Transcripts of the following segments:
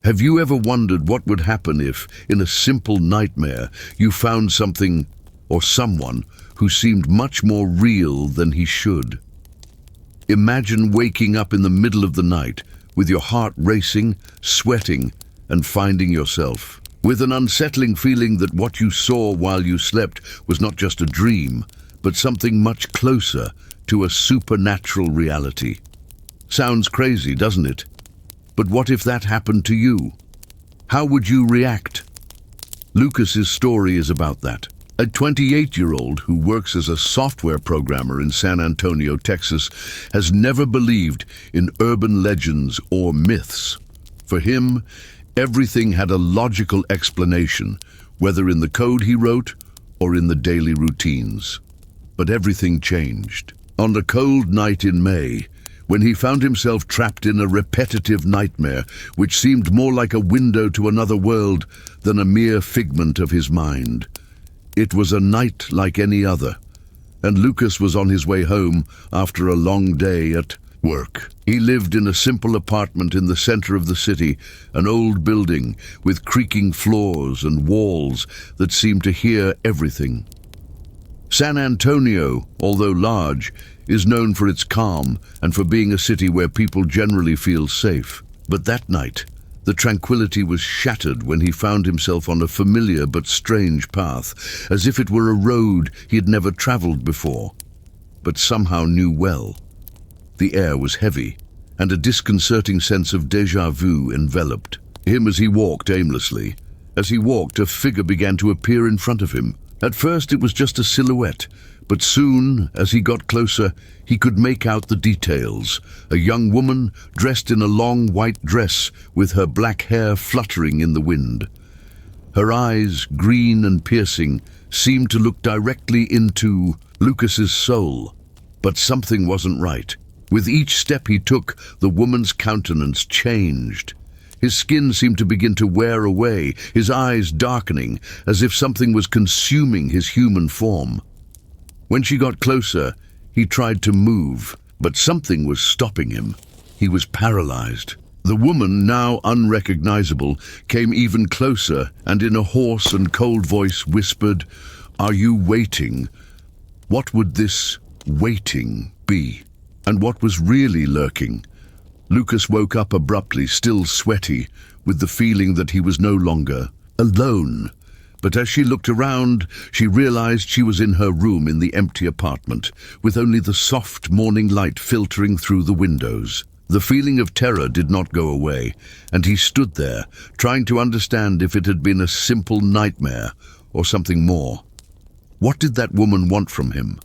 Have you ever wondered what would happen if, in a simple nightmare, you found something or someone who seemed much more real than he should? Imagine waking up in the middle of the night with your heart racing, sweating, and finding yourself with an unsettling feeling that what you saw while you slept was not just a dream, but something much closer to a supernatural reality. Sounds crazy, doesn't it? But what if that happened to you? How would you react? Lucas's story is about that. A 28-year-old who works as a software programmer in San Antonio, Texas, has never believed in urban legends or myths. For him, everything had a logical explanation, whether in the code he wrote or in the daily routines. But everything changed. On a cold night in May, when he found himself trapped in a repetitive nightmare which seemed more like a window to another world than a mere figment of his mind. It was a night like any other, and Lucas was on his way home after a long day at work. He lived in a simple apartment in the center of the city, an old building with creaking floors and walls that seemed to hear everything. San Antonio, although large, is known for its calm and for being a city where people generally feel safe. But that night, the tranquility was shattered when he found himself on a familiar but strange path, as if it were a road he had never traveled before, but somehow knew well. The air was heavy, and a disconcerting sense of déjà vu enveloped him as he walked aimlessly. As he walked, a figure began to appear in front of him. At first it was just a silhouette, but soon, as he got closer, he could make out the details. A young woman dressed in a long white dress with her black hair fluttering in the wind. Her eyes, green and piercing, seemed to look directly into Lucas's soul. But something wasn't right. With each step he took, the woman's countenance changed. His skin seemed to begin to wear away, his eyes darkening, as if something was consuming his human form. When she got closer, he tried to move, but something was stopping him. He was paralyzed. The woman, now unrecognizable, came even closer and in a hoarse and cold voice whispered, "Are you waiting?" What would this waiting be? And what was really lurking? Lucas woke up abruptly, still sweaty, with the feeling that he was no longer alone. But as she looked around, she realized she was in her room in the empty apartment, with only the soft morning light filtering through the windows. The feeling of terror did not go away, and he stood there, trying to understand if it had been a simple nightmare or something more. What did that woman want from him?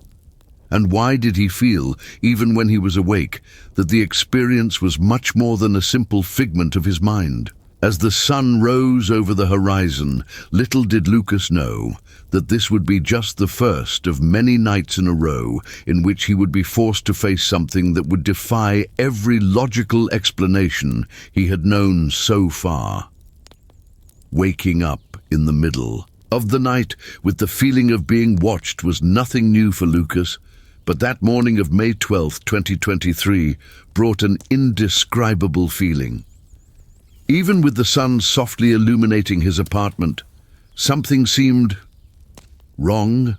And why did he feel, even when he was awake, that the experience was much more than a simple figment of his mind? As the sun rose over the horizon, little did Lucas know that this would be just the first of many nights in a row in which he would be forced to face something that would defy every logical explanation he had known so far. Waking up in the middle of the night with the feeling of being watched was nothing new for Lucas. But that morning of May 12th, 2023, brought an indescribable feeling. Even with the sun softly illuminating his apartment, something seemed wrong.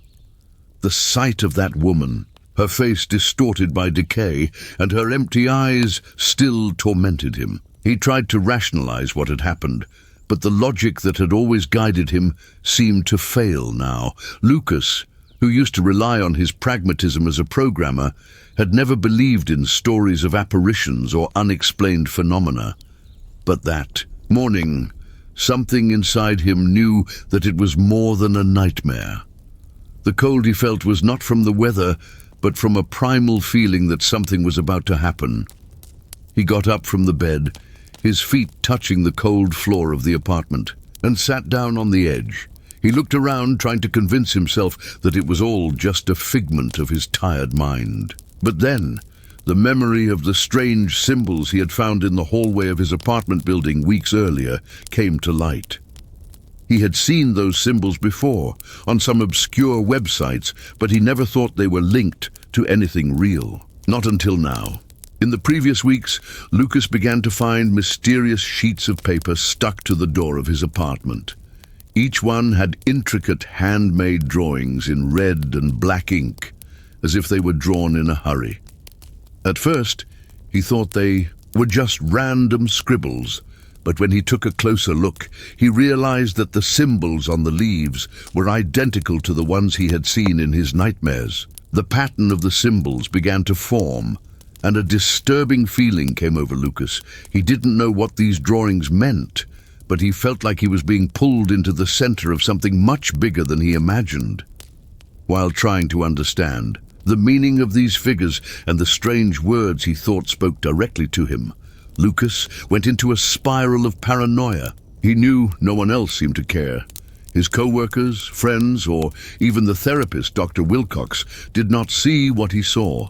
The sight of that woman, her face distorted by decay, and her empty eyes still tormented him. He tried to rationalize what had happened, but the logic that had always guided him seemed to fail now. Lucas, who used to rely on his pragmatism as a programmer, had never believed in stories of apparitions or unexplained phenomena. But that morning, something inside him knew that it was more than a nightmare. The cold he felt was not from the weather, but from a primal feeling that something was about to happen. He got up from the bed, his feet touching the cold floor of the apartment, and sat down on the edge. He looked around, trying to convince himself that it was all just a figment of his tired mind. But then, the memory of the strange symbols he had found in the hallway of his apartment building weeks earlier came to light. He had seen those symbols before, on some obscure websites, but he never thought they were linked to anything real. Not until now. In the previous weeks, Lucas began to find mysterious sheets of paper stuck to the door of his apartment. Each one had intricate handmade drawings in red and black ink, as if they were drawn in a hurry. At first, he thought they were just random scribbles, but when he took a closer look, he realized that the symbols on the leaves were identical to the ones he had seen in his nightmares. The pattern of the symbols began to form, and a disturbing feeling came over Lucas. He didn't know what these drawings meant, but he felt like he was being pulled into the center of something much bigger than he imagined. While trying to understand the meaning of these figures and the strange words he thought spoke directly to him, Lucas went into a spiral of paranoia. He knew no one else seemed to care. His co-workers, friends, or even the therapist, Dr. Wilcox, did not see what he saw.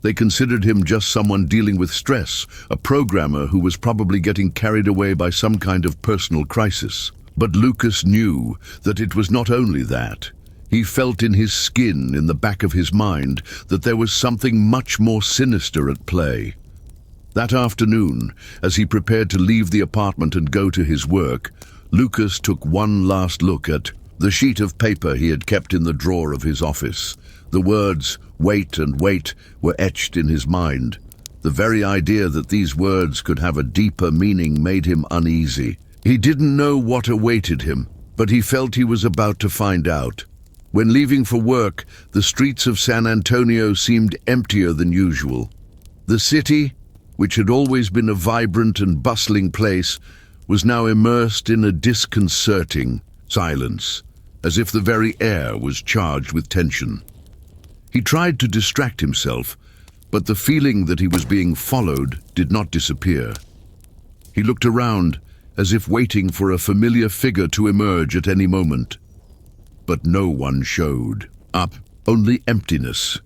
They considered him just someone dealing with stress, a programmer who was probably getting carried away by some kind of personal crisis. But Lucas knew that it was not only that. He felt in his skin, in the back of his mind, that there was something much more sinister at play. That afternoon, as he prepared to leave the apartment and go to his work, Lucas took one last look at the sheet of paper he had kept in the drawer of his office. The words, "wait" and "wait," were etched in his mind. The very idea that these words could have a deeper meaning made him uneasy. He didn't know what awaited him, but he felt he was about to find out. When leaving for work, the streets of San Antonio seemed emptier than usual. The city, which had always been a vibrant and bustling place, was now immersed in a disconcerting silence, as if the very air was charged with tension. He tried to distract himself, but the feeling that he was being followed did not disappear. He looked around, as if waiting for a familiar figure to emerge at any moment. But no one showed up, only emptiness.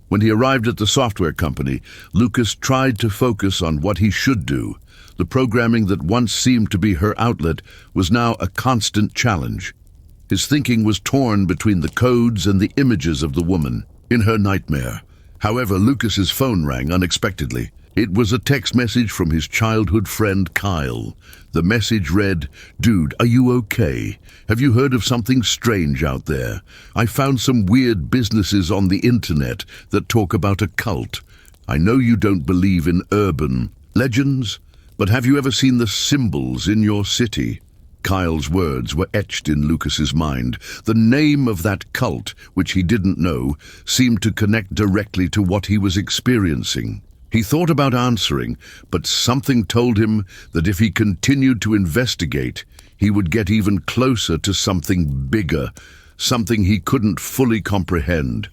When he arrived at the software company, Lucas tried to focus on what he should do. The programming that once seemed to be her outlet was now a constant challenge. His thinking was torn between the codes and the images of the woman in her nightmare. However, Lucas's phone rang unexpectedly. It was a text message from his childhood friend Kyle. The message read, "Dude, are you okay? Have you heard of something strange out there? I found some weird businesses on the internet that talk about a cult. I know you don't believe in urban legends, but have you ever seen the symbols in your city?" Kyle's words were etched in Lucas's mind. The name of that cult, which he didn't know, seemed to connect directly to what he was experiencing. He thought about answering, but something told him that if he continued to investigate, he would get even closer to something bigger, something he couldn't fully comprehend.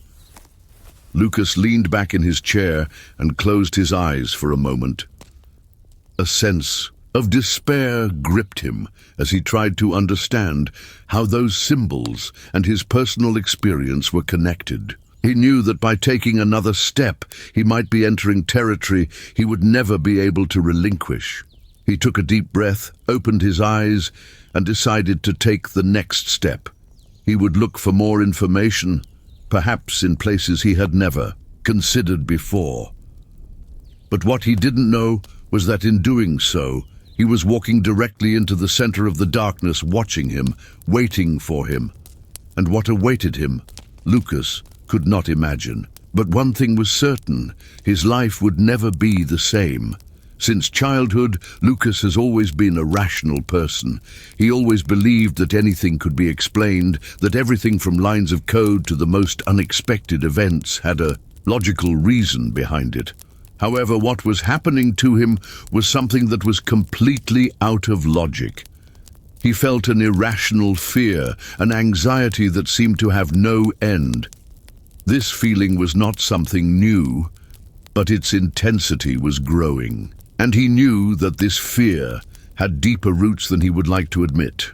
Lucas leaned back in his chair and closed his eyes for a moment. A sense of despair gripped him as he tried to understand how those symbols and his personal experience were connected. He knew that by taking another step, he might be entering territory he would never be able to relinquish. He took a deep breath, opened his eyes, and decided to take the next step. He would look for more information, perhaps in places he had never considered before. But what he didn't know was that in doing so, he was walking directly into the center of the darkness, watching him, waiting for him. And what awaited him, Lucas could not imagine. But one thing was certain, his life would never be the same. Since childhood, Lucas has always been a rational person. He always believed that anything could be explained, that everything from lines of code to the most unexpected events had a logical reason behind it. However, what was happening to him was something that was completely out of logic. He felt an irrational fear, an anxiety that seemed to have no end. This feeling was not something new, but its intensity was growing. And he knew that this fear had deeper roots than he would like to admit.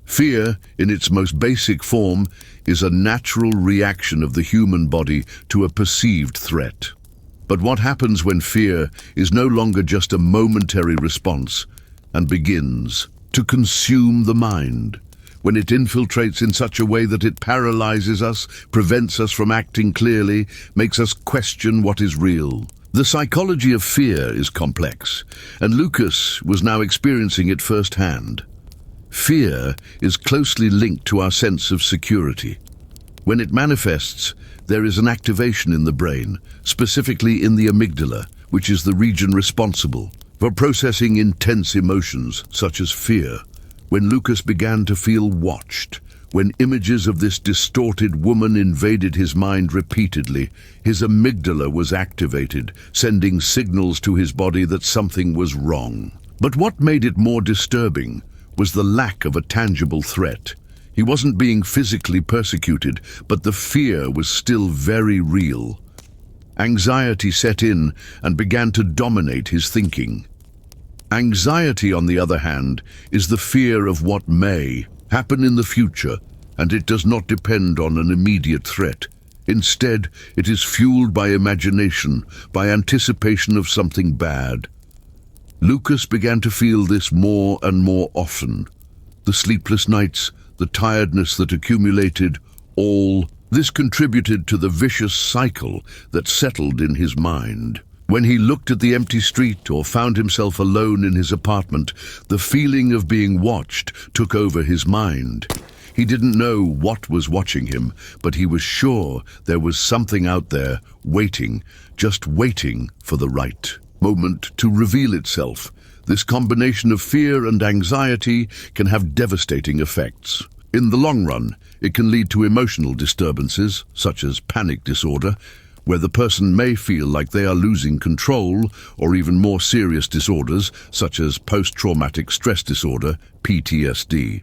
Fear, in its most basic form, is a natural reaction of the human body to a perceived threat. But what happens when fear is no longer just a momentary response and begins to consume the mind? When it infiltrates in such a way that it paralyzes us, prevents us from acting clearly, makes us question what is real. The psychology of fear is complex, and Lucas was now experiencing it firsthand. Fear is closely linked to our sense of security. When it manifests, there is an activation in the brain, specifically in the amygdala, which is the region responsible for processing intense emotions such as fear. When Lucas began to feel watched, when images of this distorted woman invaded his mind repeatedly, his amygdala was activated, sending signals to his body that something was wrong. But what made it more disturbing was the lack of a tangible threat. He wasn't being physically persecuted, but the fear was still very real. Anxiety set in and began to dominate his thinking. Anxiety, on the other hand, is the fear of what may happen in the future, and it does not depend on an immediate threat. Instead, it is fueled by imagination, by anticipation of something bad. Lucas began to feel this more and more often. The sleepless nights, the tiredness that accumulated, all this contributed to the vicious cycle that settled in his mind. When he looked at the empty street or found himself alone in his apartment, the feeling of being watched took over his mind. He didn't know what was watching him, but he was sure there was something out there waiting, just waiting for the right moment to reveal itself. This combination of fear and anxiety can have devastating effects. In the long run, it can lead to emotional disturbances, such as panic disorder, where the person may feel like they are losing control, or even more serious disorders, such as post-traumatic stress disorder, PTSD.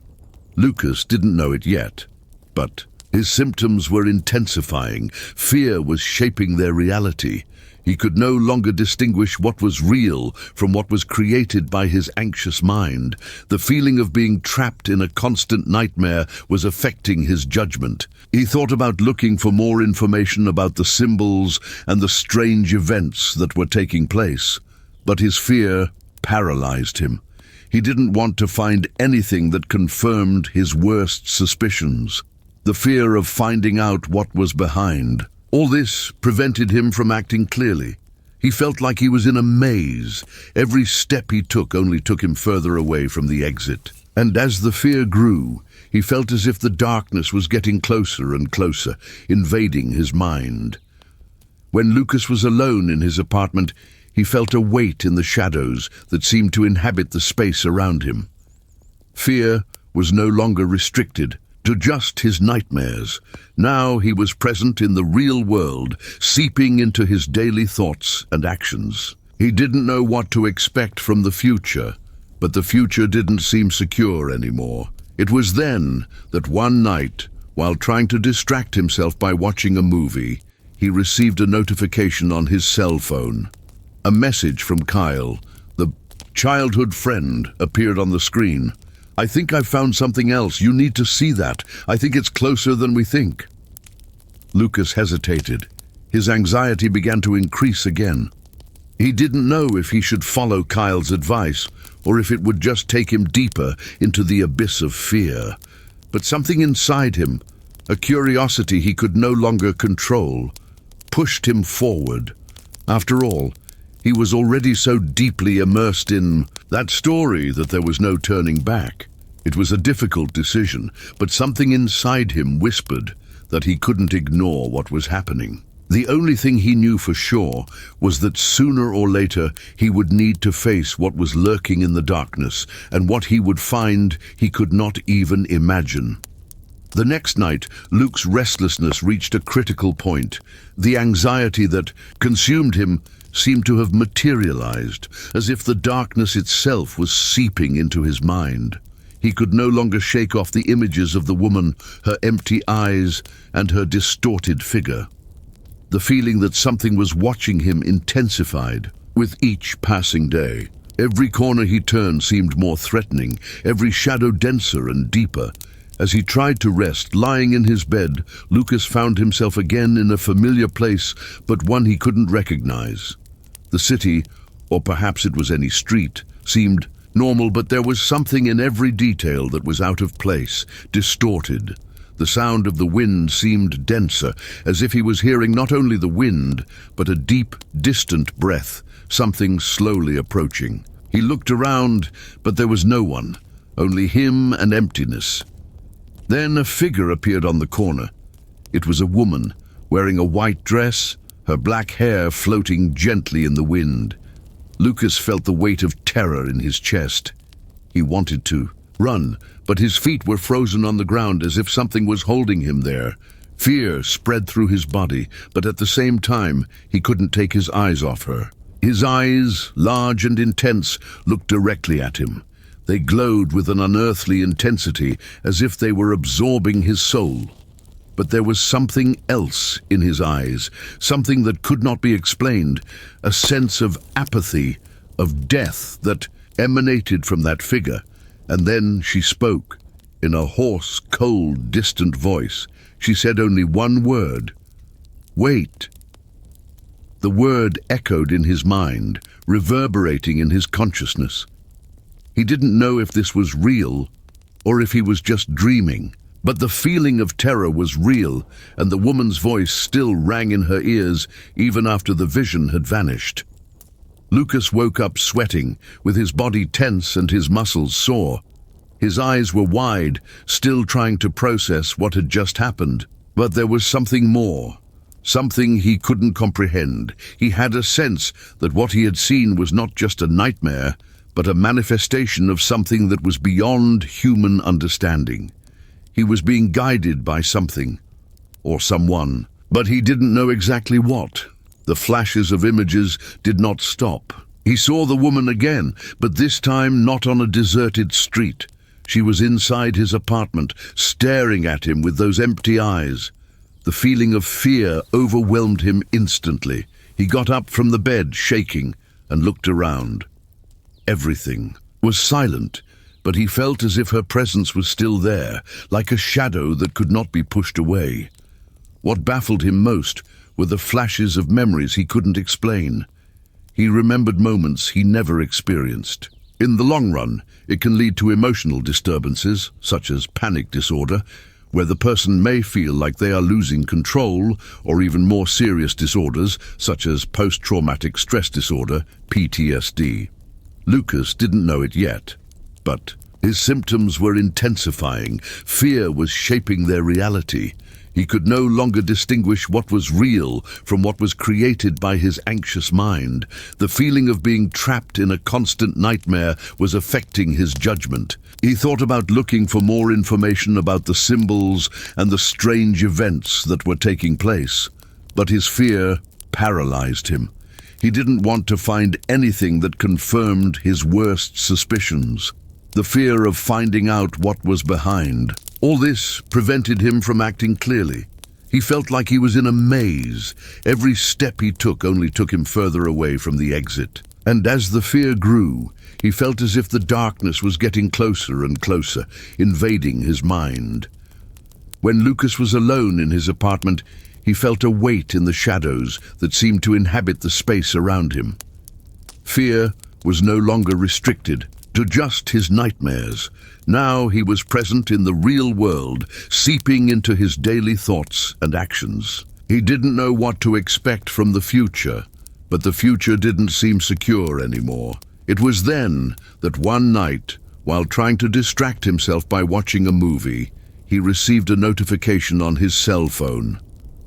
Lucas didn't know it yet, but his symptoms were intensifying. Fear was shaping their reality. He could no longer distinguish what was real from what was created by his anxious mind. The feeling of being trapped in a constant nightmare was affecting his judgment. He thought about looking for more information about the symbols and the strange events that were taking place, but his fear paralyzed him. He didn't want to find anything that confirmed his worst suspicions. The fear of finding out what was behind. All this prevented him from acting clearly. He felt like he was in a maze. Every step he took only took him further away from the exit. And as the fear grew, he felt as if the darkness was getting closer and closer, invading his mind. When Lucas was alone in his apartment, he felt a weight in the shadows that seemed to inhabit the space around him. Fear was no longer restricted to just his nightmares. Now he was present in the real world, seeping into his daily thoughts and actions. He didn't know what to expect from the future, but the future didn't seem secure anymore. It was then that one night, while trying to distract himself by watching a movie, he received a notification on his cell phone. A message from Kyle, the childhood friend, appeared on the screen. "I think I've found something else. You need to see that. I think it's closer than we think." Lucas hesitated. His anxiety began to increase again. He didn't know if he should follow Kyle's advice or if it would just take him deeper into the abyss of fear. But something inside him, a curiosity he could no longer control, pushed him forward. After all, he was already so deeply immersed in that story that there was no turning back. It was a difficult decision, but something inside him whispered that he couldn't ignore what was happening. The only thing he knew for sure was that sooner or later he would need to face what was lurking in the darkness, and what he would find he could not even imagine. The next night, Luke's restlessness reached a critical point. The anxiety that consumed him seemed to have materialized, as if the darkness itself was seeping into his mind. He could no longer shake off the images of the woman, her empty eyes, and her distorted figure. The feeling that something was watching him intensified with each passing day. Every corner he turned seemed more threatening, every shadow denser and deeper. As he tried to rest, lying in his bed, Lucas found himself again in a familiar place, but one he couldn't recognize. The city, or perhaps it was any street, seemed normal, but there was something in every detail that was out of place, distorted. The sound of the wind seemed denser, as if he was hearing not only the wind, but a deep, distant breath, something slowly approaching. He looked around, but there was no one, only him and emptiness. Then a figure appeared on the corner. It was a woman, wearing a white dress, her black hair floating gently in the wind. Lucas felt the weight of terror in his chest. He wanted to run, but his feet were frozen on the ground as if something was holding him there. Fear spread through his body, but at the same time, he couldn't take his eyes off her. His eyes, large and intense, looked directly at him. They glowed with an unearthly intensity, as if they were absorbing his soul. But there was something else in his eyes, something that could not be explained, a sense of apathy, of death that emanated from that figure. And then she spoke, in a hoarse, cold, distant voice. She said only one word: "Wait." The word echoed in his mind, reverberating in his consciousness. He didn't know if this was real or if he was just dreaming. But the feeling of terror was real, and the woman's voice still rang in her ears even after the vision had vanished. Lucas woke up sweating, with his body tense and his muscles sore. His eyes were wide, still trying to process what had just happened. But there was something more, something he couldn't comprehend. He had a sense that what he had seen was not just a nightmare, but a manifestation of something that was beyond human understanding. He was being guided by something, or someone, but he didn't know exactly what. The flashes of images did not stop. He saw the woman again, but this time not on a deserted street. She was inside his apartment, staring at him with those empty eyes. The feeling of fear overwhelmed him instantly. He got up from the bed, shaking, and looked around. Everything was silent, but he felt as if her presence was still there, like a shadow that could not be pushed away. What baffled him most were the flashes of memories he couldn't explain. He remembered moments he never experienced. In the long run, it can lead to emotional disturbances, such as panic disorder, where the person may feel like they are losing control, or even more serious disorders, such as post-traumatic stress disorder, PTSD. Lucas didn't know it yet, but his symptoms were intensifying. Fear was shaping their reality. He could no longer distinguish what was real from what was created by his anxious mind. The feeling of being trapped in a constant nightmare was affecting his judgment. He thought about looking for more information about the symbols and the strange events that were taking place, but his fear paralyzed him. He didn't want to find anything that confirmed his worst suspicions. The fear of finding out what was behind. All this prevented him from acting clearly. He felt like he was in a maze. Every step he took only took him further away from the exit. And as the fear grew, he felt as if the darkness was getting closer and closer, invading his mind. When Lucas was alone in his apartment, he felt a weight in the shadows that seemed to inhabit the space around him. Fear was no longer restricted to just his nightmares. Now he was present in the real world, seeping into his daily thoughts and actions. He didn't know what to expect from the future, but the future didn't seem secure anymore. It was then that one night, while trying to distract himself by watching a movie, he received a notification on his cell phone.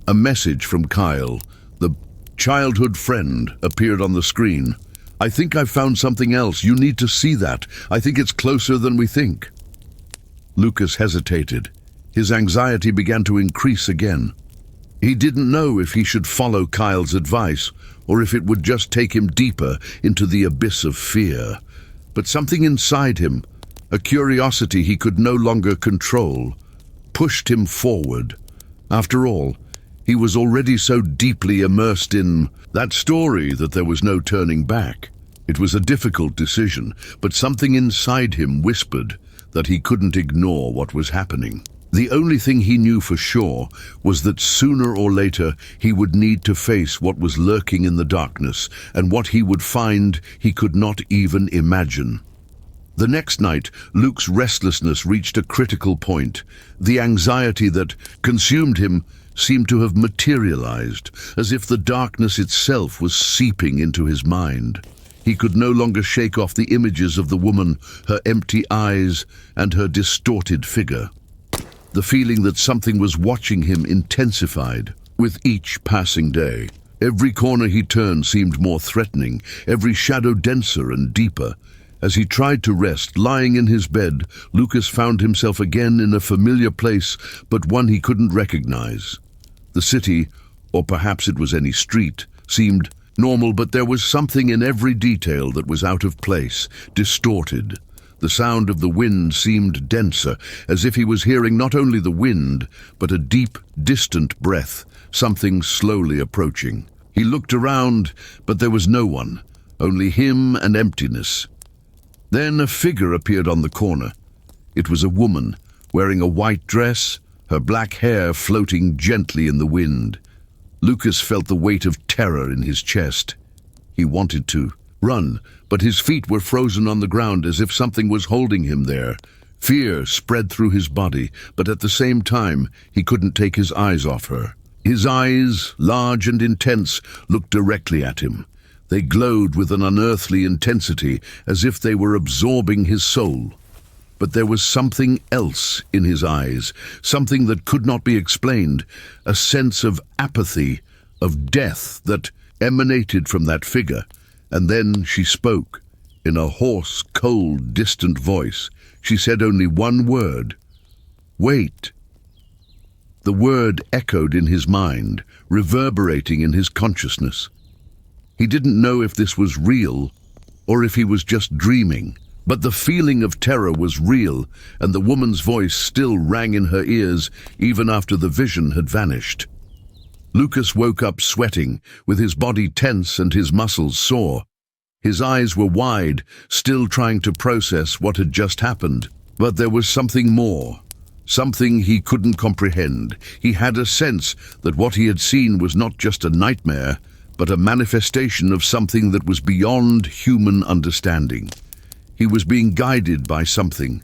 A message from Kyle, the childhood friend, appeared on the screen. "I think I've found something else. You need to see that. I think it's closer than we think." Lucas hesitated. His anxiety began to increase again. He didn't know if he should follow Kyle's advice or if it would just take him deeper into the abyss of fear. But something inside him, a curiosity he could no longer control, pushed him forward. After all, he was already so deeply immersed in that story that there was no turning back. It was a difficult decision, but something inside him whispered that he couldn't ignore what was happening. The only thing he knew for sure was that sooner or later he would need to face what was lurking in the darkness, and what he would find he could not even imagine. The next night, Luke's restlessness reached a critical point. The anxiety that consumed him seemed to have materialized, as if the darkness itself was seeping into his mind. He could no longer shake off the images of the woman, her empty eyes, and her distorted figure. The feeling that something was watching him intensified with each passing day. Every corner he turned seemed more threatening, every shadow denser and deeper. As he tried to rest, lying in his bed, Lucas found himself again in a familiar place, but one he couldn't recognize. The city, or perhaps it was any street, seemed normal, but there was something in every detail that was out of place, distorted. The sound of the wind seemed denser, as if he was hearing not only the wind, but a deep, distant breath, something slowly approaching. He looked around, but there was no one, only him and emptiness. Then a figure appeared on the corner. It was a woman, wearing a white dress, her black hair floating gently in the wind. Lucas felt the weight of terror in his chest. He wanted to run, but his feet were frozen on the ground as if something was holding him there. Fear spread through his body, but at the same time, he couldn't take his eyes off her. His eyes, large and intense, looked directly at him. They glowed with an unearthly intensity, as if they were absorbing his soul. But there was something else in his eyes, something that could not be explained, a sense of apathy, of death that emanated from that figure. And then she spoke, in a hoarse, cold, distant voice. She said only one word: "Wait." The word echoed in his mind, reverberating in his consciousness. He didn't know if this was real or if he was just dreaming, but the feeling of terror was real, and the woman's voice still rang in her ears even after the vision had vanished. Lucas woke up sweating, with his body tense and his muscles sore. His eyes were wide, still trying to process what had just happened. But there was something more, something he couldn't comprehend. He had a sense that what he had seen was not just a nightmare, but a manifestation of something that was beyond human understanding. He was being guided by something,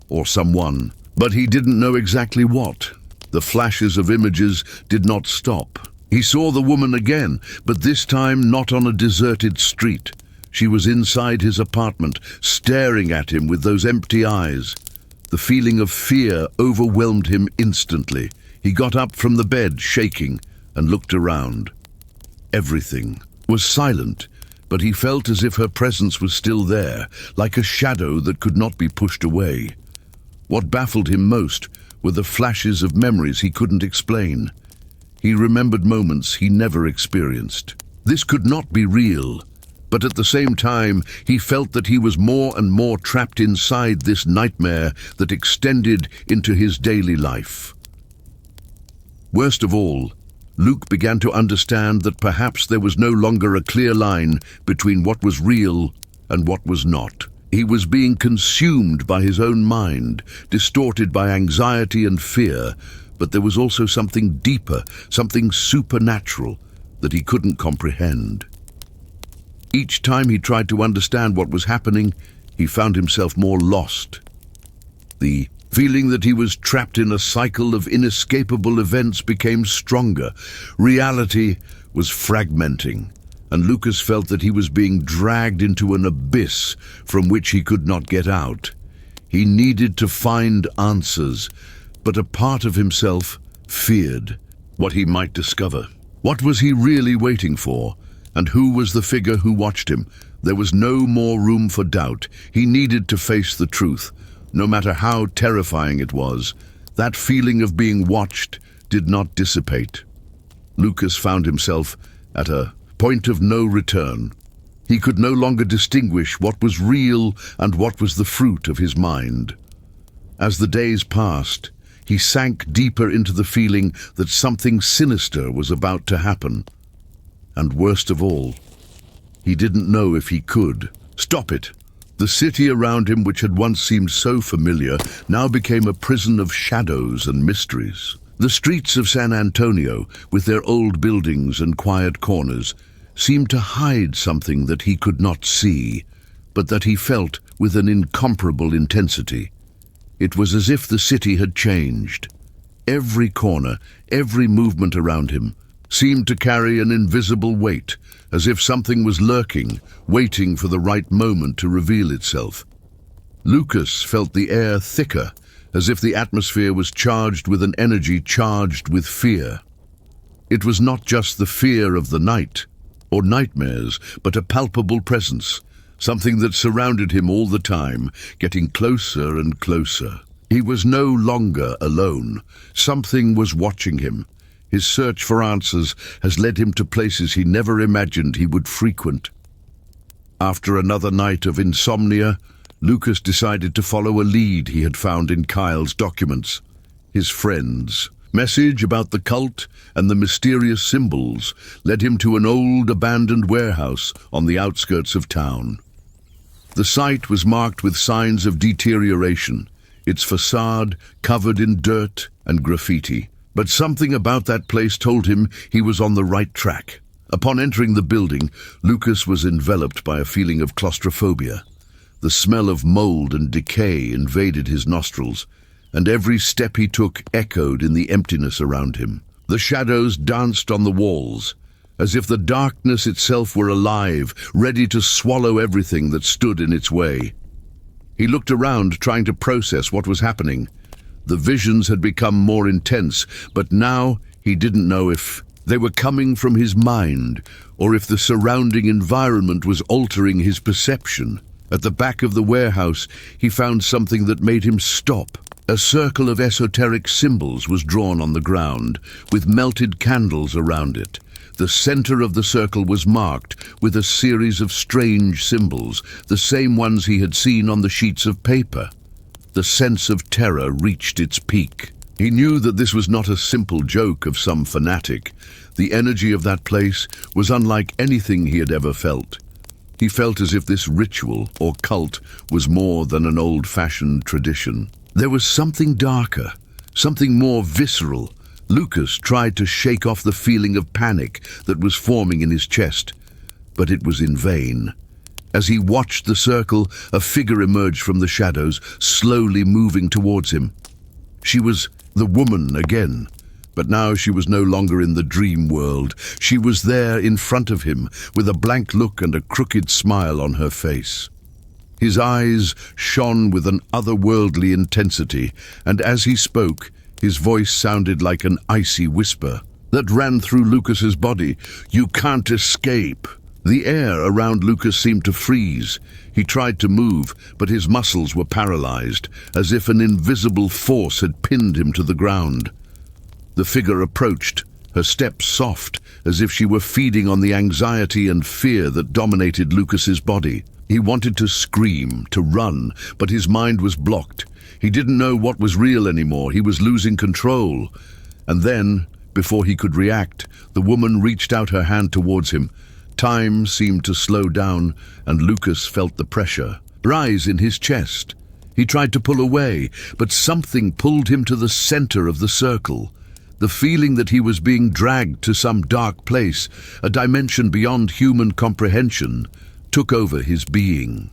or someone, but he didn't know exactly what. The flashes of images did not stop. He saw the woman again, but this time not on a deserted street. She was inside his apartment, staring at him with those empty eyes. The feeling of fear overwhelmed him instantly. He got up from the bed, shaking, and looked around. Everything was silent, but he felt as if her presence was still there, like a shadow that could not be pushed away. What baffled him most were the flashes of memories he couldn't explain. He remembered moments he never experienced. This could not be real, but at the same time, he felt that he was more and more trapped inside this nightmare that extended into his daily life. Worst of all, Luke began to understand that perhaps there was no longer a clear line between what was real and what was not. He was being consumed by his own mind, distorted by anxiety and fear, but there was also something deeper, something supernatural that he couldn't comprehend. Each time he tried to understand what was happening, he found himself more lost. The feeling that he was trapped in a cycle of inescapable events became stronger. Reality was fragmenting, and Lucas felt that he was being dragged into an abyss from which he could not get out. He needed to find answers, but a part of himself feared what he might discover. What was he really waiting for? And who was the figure who watched him? There was no more room for doubt. He needed to face the truth. No matter how terrifying it was, that feeling of being watched did not dissipate. Lucas found himself at a point of no return. He could no longer distinguish what was real and what was the fruit of his mind. As the days passed, he sank deeper into the feeling that something sinister was about to happen. And worst of all, he didn't know if he could stop it. The city around him, which had once seemed so familiar, now became a prison of shadows and mysteries. The streets of San Antonio, with their old buildings and quiet corners, seemed to hide something that he could not see. but that he felt with an incomparable intensity. It was as if the city had changed. Every corner, every movement around him seemed to carry an invisible weight, as if something was lurking, waiting for the right moment to reveal itself. Lucas felt the air thicker, as if the atmosphere was charged with an energy charged with fear. It was not just the fear of the night, or nightmares, but a palpable presence, something that surrounded him all the time, getting closer and closer. He was no longer alone. Something was watching him. His search for answers has led him to places he never imagined he would frequent. After another night of insomnia, Lucas decided to follow a lead he had found in Kyle's documents. His friend's message about the cult and the mysterious symbols led him to an old abandoned warehouse on the outskirts of town. The site was marked with signs of deterioration, its facade covered in dirt and graffiti. But something about that place told him he was on the right track. Upon entering the building, Lucas was enveloped by a feeling of claustrophobia. The smell of mold and decay invaded his nostrils, and every step he took echoed in the emptiness around him. The shadows danced on the walls, as if the darkness itself were alive, ready to swallow everything that stood in its way. He looked around, trying to process what was happening. The visions had become more intense, but now he didn't know if they were coming from his mind or if the surrounding environment was altering his perception. At the back of the warehouse, he found something that made him stop. A circle of esoteric symbols was drawn on the ground, with melted candles around it. The center of the circle was marked with a series of strange symbols, the same ones he had seen on the sheets of paper. The sense of terror reached its peak. He knew that this was not a simple joke of some fanatic. The energy of that place was unlike anything he had ever felt. He felt as if this ritual or cult was more than an old-fashioned tradition. There was something darker, something more visceral. Lucas tried to shake off the feeling of panic that was forming in his chest, but it was in vain. As he watched the circle, a figure emerged from the shadows, slowly moving towards him. She was the woman again, but now she was no longer in the dream world. She was there in front of him, with a blank look and a crooked smile on her face. His eyes shone with an otherworldly intensity, and as he spoke, his voice sounded like an icy whisper that ran through Lucas's body. "You can't escape." The air around Lucas seemed to freeze. He tried to move, but his muscles were paralyzed, as if an invisible force had pinned him to the ground. The figure approached, her steps soft, as if she were feeding on the anxiety and fear that dominated Lucas's body. He wanted to scream, to run, but his mind was blocked. He didn't know what was real anymore. He was losing control. And then, before he could react, the woman reached out her hand towards him. Time seemed to slow down, and Lucas felt the pressure rise in his chest. He tried to pull away, but something pulled him to the center of the circle. The feeling that he was being dragged to some dark place, a dimension beyond human comprehension, took over his being.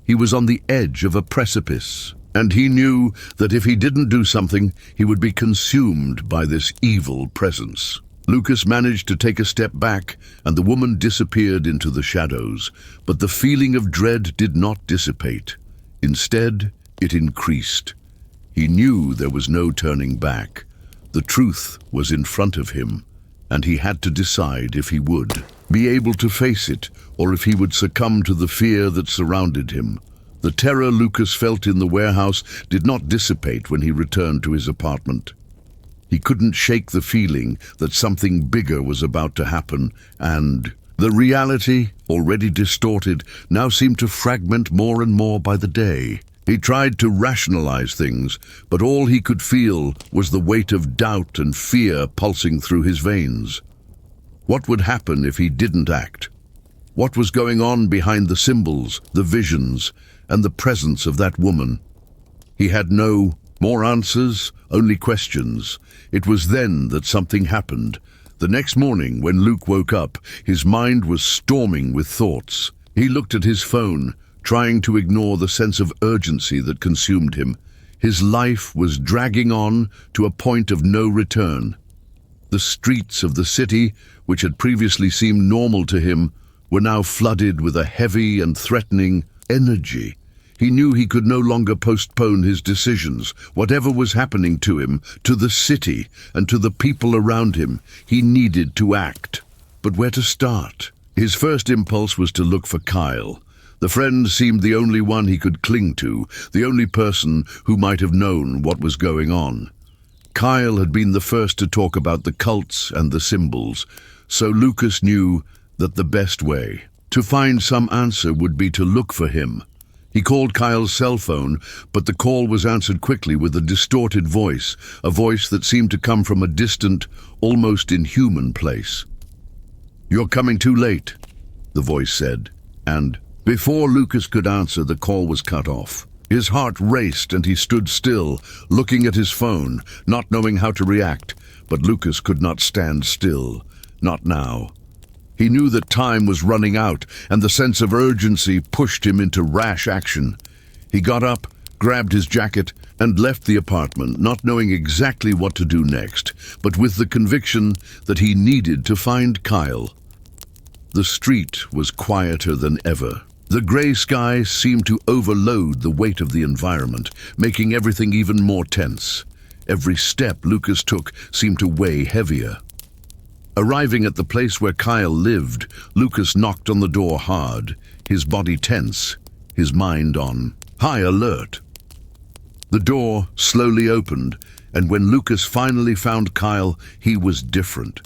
He was on the edge of a precipice, and he knew that if he didn't do something, he would be consumed by this evil presence. Lucas managed to take a step back, and the woman disappeared into the shadows, but the feeling of dread did not dissipate. Instead, it increased. He knew there was no turning back. The truth was in front of him, and he had to decide if he would be able to face it, or if he would succumb to the fear that surrounded him. The terror Lucas felt in the warehouse did not dissipate when he returned to his apartment. He couldn't shake the feeling that something bigger was about to happen, and the reality, already distorted, now seemed to fragment more and more by the day. He tried to rationalize things, but all he could feel was the weight of doubt and fear pulsing through his veins. What would happen if he didn't act? What was going on behind the symbols, the visions, and the presence of that woman? He had no more answers, only questions. It was then that something happened. The next morning, when Luke woke up, his mind was storming with thoughts. He looked at his phone. trying to ignore the sense of urgency that consumed him. His life was dragging on to a point of no return. The streets of the city, which had previously seemed normal to him, were now flooded with a heavy and threatening energy. He knew he could no longer postpone his decisions. Whatever was happening to him, to the city, and to the people around him, he needed to act. But where to start? His first impulse was to look for Kyle. The friend seemed the only one he could cling to, the only person who might have known what was going on. Kyle had been the first to talk about the cults and the symbols, so Lucas knew that the best way to find some answer would be to look for him. He called Kyle's cell phone, but the call was answered quickly with a distorted voice, a voice that seemed to come from a distant, almost inhuman place. "You're coming too late," the voice said, and before Lucas could answer, the call was cut off. His heart raced and he stood still, looking at his phone, not knowing how to react. But Lucas could not stand still. Not now. He knew that time was running out, and the sense of urgency pushed him into rash action. He got up, grabbed his jacket, and left the apartment, not knowing exactly what to do next, but with the conviction that he needed to find Kyle. The street was quieter than ever. The grey sky seemed to overload the weight of the environment, making everything even more tense. Every step Lucas took seemed to weigh heavier. Arriving at the place where Kyle lived, Lucas knocked on the door hard, his body tense, his mind on high alert. The door slowly opened, and when Lucas finally found Kyle, he was different.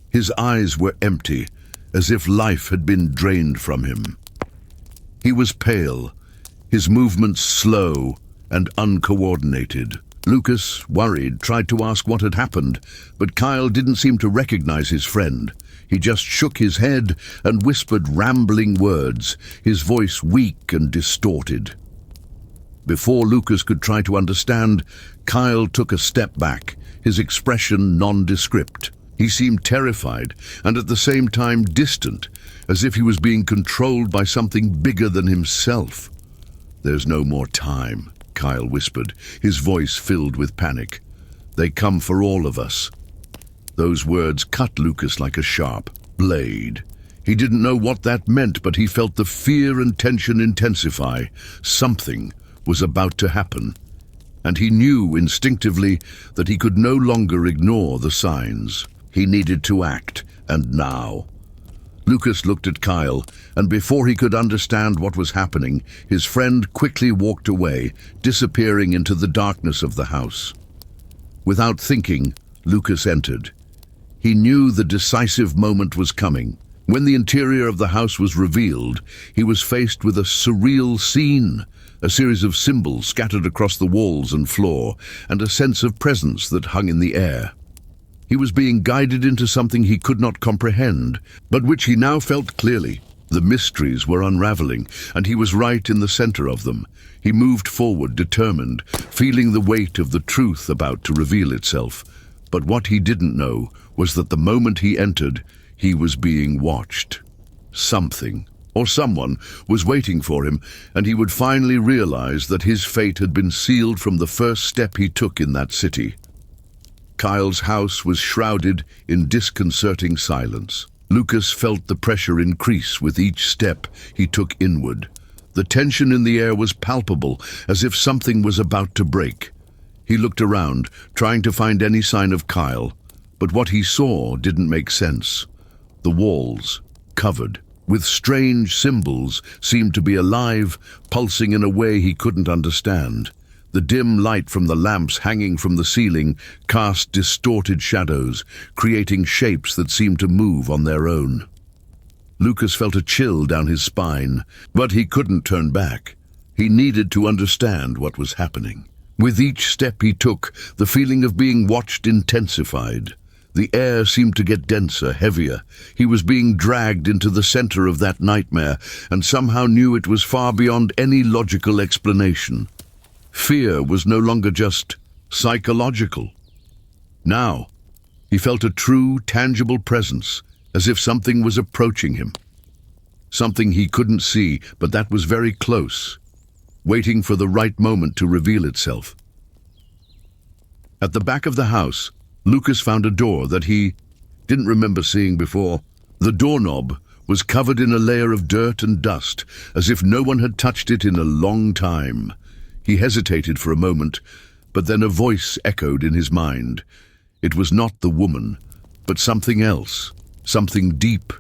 His eyes were empty, as if life had been drained from him. He was pale, his movements slow and uncoordinated. Lucas, worried, tried to ask what had happened, but Kyle didn't seem to recognize his friend. He just shook his head and whispered rambling words, his voice weak and distorted. Before Lucas could try to understand, Kyle took a step back, his expression nondescript. He seemed terrified and at the same time distant, as if he was being controlled by something bigger than himself. "There's no more time," Kyle whispered, his voice filled with panic. "They come for all of us." Those words cut Lucas like a sharp blade. He didn't know what that meant, but he felt the fear and tension intensify. Something was about to happen, and he knew instinctively that he could no longer ignore the signs. He needed to act, and now. Lucas looked at Kyle, and before he could understand what was happening, his friend quickly walked away, disappearing into the darkness of the house. Without thinking, Lucas entered. He knew the decisive moment was coming. When the interior of the house was revealed, he was faced with a surreal scene, a series of symbols scattered across the walls and floor, and a sense of presence that hung in the air. He was being guided into something he could not comprehend, but which he now felt clearly. The mysteries were unraveling, and he was right in the center of them. He moved forward, determined, feeling the weight of the truth about to reveal itself. But what he didn't know was that the moment he entered, he was being watched. Something, or someone, was waiting for him, and he would finally realize that his fate had been sealed from the first step he took in that city. Kyle's house was shrouded in disconcerting silence. Lucas felt the pressure increase with each step he took inward. The tension in the air was palpable, as if something was about to break. He looked around, trying to find any sign of Kyle, but what he saw didn't make sense. The walls, covered with strange symbols, seemed to be alive, pulsing in a way he couldn't understand. The dim light from the lamps hanging from the ceiling cast distorted shadows, creating shapes that seemed to move on their own. Lucas felt a chill down his spine, but he couldn't turn back. He needed to understand what was happening. With each step he took, the feeling of being watched intensified. The air seemed to get denser, heavier. He was being dragged into the center of that nightmare, and somehow knew it was far beyond any logical explanation. Fear was no longer just psychological. Now, he felt a true, tangible presence, as if something was approaching him. Something he couldn't see, but that was very close, waiting for the right moment to reveal itself. At the back of the house, Lucas found a door that he didn't remember seeing before. The doorknob was covered in a layer of dirt and dust, as if no one had touched it in a long time. He hesitated for a moment, but then a voice echoed in his mind. It was not the woman, but something else, something deep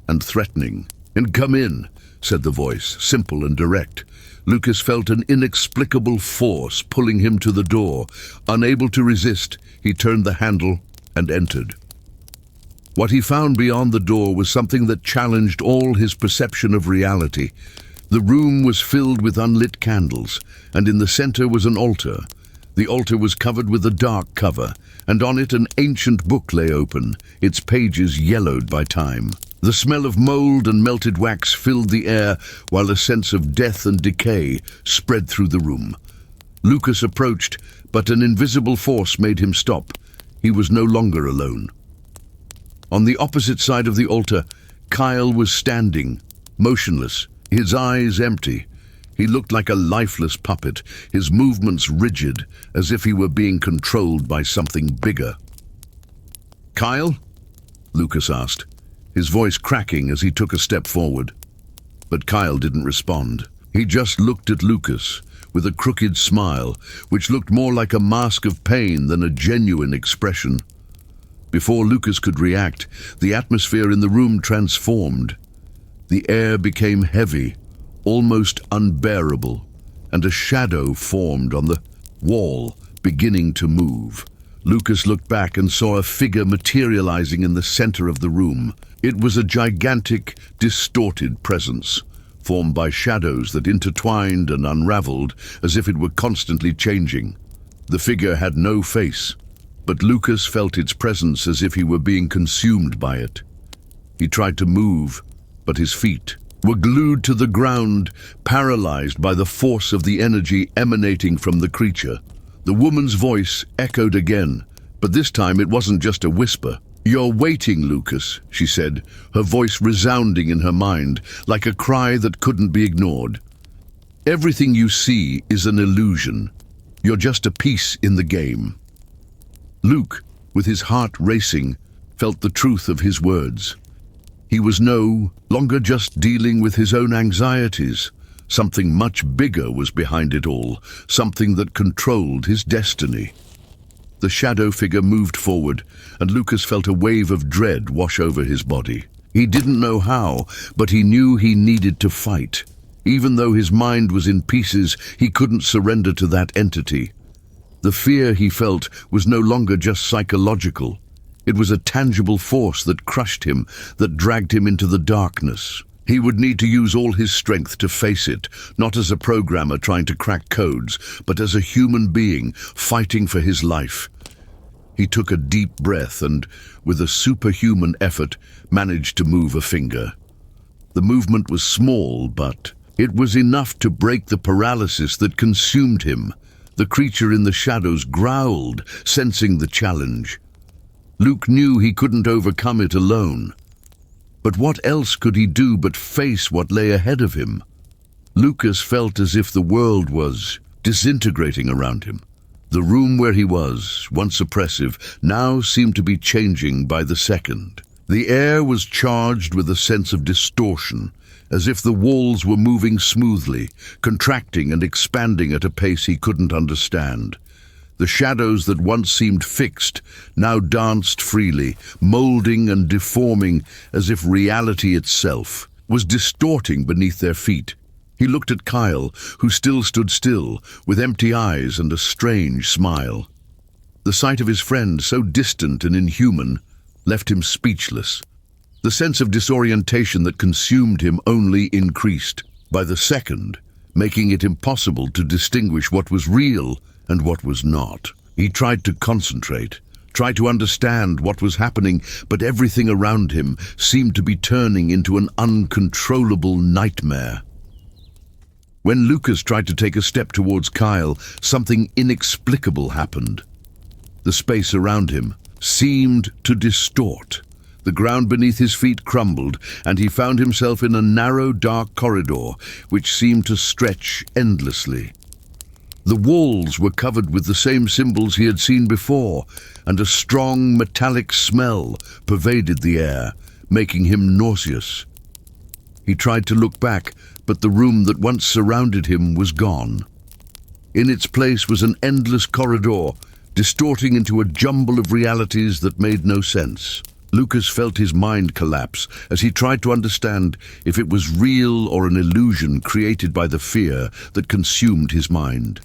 and threatening. "And come in," said the voice, simple and direct. Lucas felt an inexplicable force pulling him to the door. Unable to resist, he turned the handle and entered. What he found beyond the door was something that challenged all his perception of reality. The room was filled with unlit candles, and in the center was an altar. The altar was covered with a dark cover, and on it an ancient book lay open, its pages yellowed by time. The smell of mold and melted wax filled the air, while a sense of death and decay spread through the room. Lucas approached, but an invisible force made him stop. He was no longer alone. On the opposite side of the altar, Kyle was standing, motionless, his eyes empty. He looked like a lifeless puppet, his movements rigid, as if he were being controlled by something bigger. "Kyle?" Lucas asked, his voice cracking as he took a step forward. But Kyle didn't respond. He just looked at Lucas with a crooked smile, which looked more like a mask of pain than a genuine expression. Before Lucas could react, the atmosphere in the room transformed. The air became heavy, almost unbearable, and a shadow formed on the wall, beginning to move. Lucas looked back and saw a figure materializing in the center of the room. It was a gigantic, distorted presence, formed by shadows that intertwined and unraveled as if it were constantly changing. The figure had no face, but Lucas felt its presence as if he were being consumed by it. He tried to move, but his feet were glued to the ground, paralyzed by the force of the energy emanating from the creature. The woman's voice echoed again, but this time it wasn't just a whisper. "You're waiting, Lucas," she said, her voice resounding in her mind, like a cry that couldn't be ignored. "Everything you see is an illusion. You're just a piece in the game." Luke, with his heart racing, felt the truth of his words. He was no longer just dealing with his own anxieties. Something much bigger was behind it all, something that controlled his destiny. The shadow figure moved forward, and Lucas felt a wave of dread wash over his body. He didn't know how, but he knew he needed to fight. Even though his mind was in pieces, he couldn't surrender to that entity. The fear he felt was no longer just psychological. It was a tangible force that crushed him, that dragged him into the darkness. He would need to use all his strength to face it, not as a programmer trying to crack codes, but as a human being fighting for his life. He took a deep breath and, with a superhuman effort, managed to move a finger. The movement was small, but it was enough to break the paralysis that consumed him. The creature in the shadows growled, sensing the challenge. Luke knew he couldn't overcome it alone. But what else could he do but face what lay ahead of him? Lucas felt as if the world was disintegrating around him. The room where he was, once oppressive, now seemed to be changing by the second. The air was charged with a sense of distortion, as if the walls were moving smoothly, contracting and expanding at a pace he couldn't understand. The shadows that once seemed fixed now danced freely, molding and deforming as if reality itself was distorting beneath their feet. He looked at Kyle, who still stood still, with empty eyes and a strange smile. The sight of his friend, so distant and inhuman, left him speechless. The sense of disorientation that consumed him only increased by the second, making it impossible to distinguish what was real and what was not. He tried to concentrate, tried to understand what was happening, but everything around him seemed to be turning into an uncontrollable nightmare. When Lucas tried to take a step towards Kyle, something inexplicable happened. The space around him seemed to distort. The ground beneath his feet crumbled, and he found himself in a narrow, dark corridor which seemed to stretch endlessly. The walls were covered with the same symbols he had seen before, and a strong metallic smell pervaded the air, making him nauseous. He tried to look back, but the room that once surrounded him was gone. In its place was an endless corridor, distorting into a jumble of realities that made no sense. Lucas felt his mind collapse as he tried to understand if it was real or an illusion created by the fear that consumed his mind.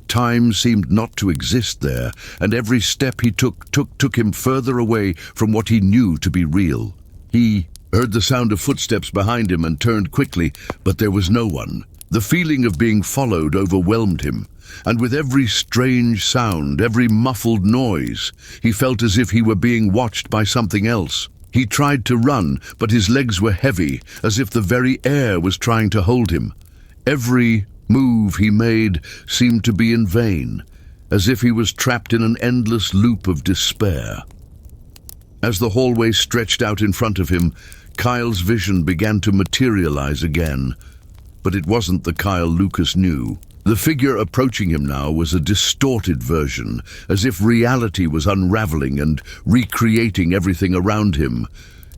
Time seemed not to exist there, and every step he took him further away from what he knew to be real. He heard the sound of footsteps behind him and turned quickly, but there was no one. The feeling of being followed overwhelmed him, and with every strange sound, every muffled noise, he felt as if he were being watched by something else. He tried to run, but his legs were heavy, as if the very air was trying to hold him. Every move he made seemed to be in vain, as if he was trapped in an endless loop of despair. As the hallway stretched out in front of him, Kyle's vision began to materialize again. But it wasn't the Kyle Lucas knew. The figure approaching him now was a distorted version, as if reality was unraveling and recreating everything around him.